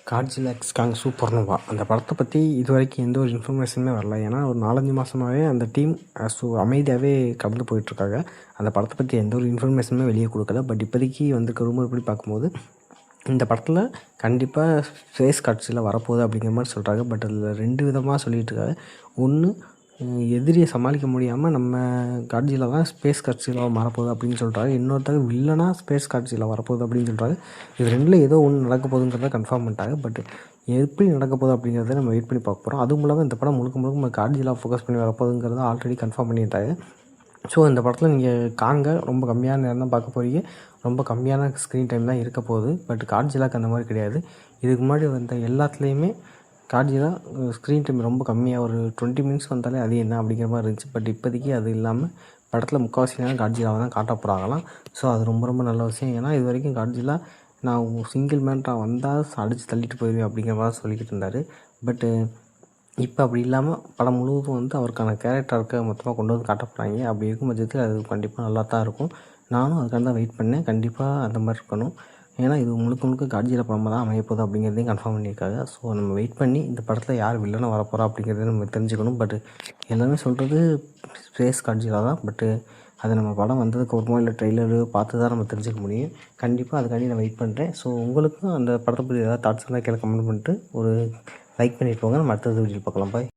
Godzilla X காங் supernova அந்த படத்தை பற்றி இது வரைக்கும் எந்த ஒரு இன்ஃபர்மேஷனுமே வரல. ஏன்னா ஒரு 4-5 மாதமாகவே அந்த டீம் அமைதியாகவே கடந்து போயிட்டுருக்காங்க. அந்த படத்தை பற்றி எந்த ஒரு இன்ஃபர்மேஷனுமே வெளியே கொடுக்கல. பட் இப்போதைக்கு வந்திருக்க ரூமர் படி பார்க்கும்போது இந்த படத்தில் கண்டிப்பாக ஸ்பேஸ் காட்சியில் வரப்போகுது அப்படிங்கிற மாதிரி சொல்கிறாங்க. பட் அதில் 2 விதமாக சொல்லிகிட்டு இருக்காங்க. ஒன்று, எதிரியை சமாளிக்க முடியாமல் நம்ம காட்ஜில்லா தான் ஸ்பேஸ் காட்சியில் வரப்போகுது அப்படின்னு சொல்கிறாங்க. இன்னொருத்தர் வில்லனாக ஸ்பேஸ் காட்சியில் வரப்போகுது அப்படின்னு சொல்கிறாங்க. இது 2ல் ஏதோ ஒன்று நடக்க போகுதுங்கிறத கன்ஃபார்ம் பண்ணிட்டாங்க. பட் எப்படி நடக்க போகுது அப்படிங்கிறத நம்ம வெயிட் பண்ணி பார்க்க போகிறோம். அதுவும் இல்லாமல் இந்த படம் முழுக்க முழுக்க நம்ம காட்ஜில்லா ஃபோக்கஸ் பண்ணி வரப்போகுதுங்கிறத ஆல்ரெடி கன்ஃபார்ம் பண்ணிட்டாங்க. ஸோ இந்த படத்தில் நீங்கள் காண்க ரொம்ப கம்மியான நேரம் தான் பார்க்க போகிறீங்க. ரொம்ப கம்மியான ஸ்க்ரீன் டைம் தான் இருக்க போகுது. பட் காட்ஜில்லாக்கு அந்த மாதிரி கிடையாது. இதுக்கு முன்னாடி வந்த எல்லாத்துலேயுமே காட்ஜில்லா ஸ்க்ரீன் டைம் ரொம்ப கம்மியாக ஒரு 20 மினிட்ஸ் வந்தாலே அது என்ன அப்படிங்கிற மாதிரி இருந்துச்சு. பட் இப்போதைக்கு அது இல்லாமல் படத்தில் முக்கால்வாசி நேரம் காட்ஜில்லாவை தான் காட்ட போகிறாங்களாம். ஸோ அது ரொம்ப ரொம்ப நல்ல விஷயம். ஏன்னா இது வரைக்கும் காட்ஜில்லா நான் சிங்கிள் மேன்ட்டாக வந்தால் அடித்து தள்ளிட்டு போயிடுவேன் அப்படிங்கிற மாதிரி சொல்லிக்கிட்டு இருந்தார். பட்டு இப்போ அப்படி இல்லாமல் படம் முழுவதும் வந்து அவருக்கான கேரக்டருக்கு மொத்தமாக கொண்டு வந்து காட்ட போகிறாங்க. அப்படி இருக்கும் பட்சத்தில் அது கண்டிப்பாக நல்லா தான் இருக்கும். நானும் அதுக்காக தான் வெயிட் பண்ணேன். கண்டிப்பாக அந்த மாதிரி இருக்கணும். ஏன்னா இது முழுக்க முழுக்க காட்ஜில்லா படமாக தான் அமையப்போகுது அப்படிங்கிறதையும் கன்ஃபார்ம் பண்ணியிருக்காங்க. ஸோ நம்ம வெயிட் பண்ணி இந்த படத்தில் யார் வில்லனாக வரப்போகிறா அப்படிங்கிறத நம்ம தெரிஞ்சுக்கணும். பட் எல்லாமே சொல்கிறது ஸ்பேஸ் காட்ஜில்லா தான். பட்டு அது நம்ம படம் வந்ததுக்கு அப்புறமா இல்லை ட்ரெய்லரு பார்த்து தான் நம்ம தெரிஞ்சுக்க முடியும். கண்டிப்பாக அதுக்காண்டி நான் வெயிட் பண்ணுறேன். ஸோ உங்களுக்கும் அந்த படத்தை பற்றி ஏதாவது தாட்ஸ் இருந்தால் கீழே கமெண்ட் பண்ணிட்டு ஒரு லைக் பண்ணிட்டு போங்க. நம்ம அடுத்தது வீடியோ பார்க்கலாம். பாய்.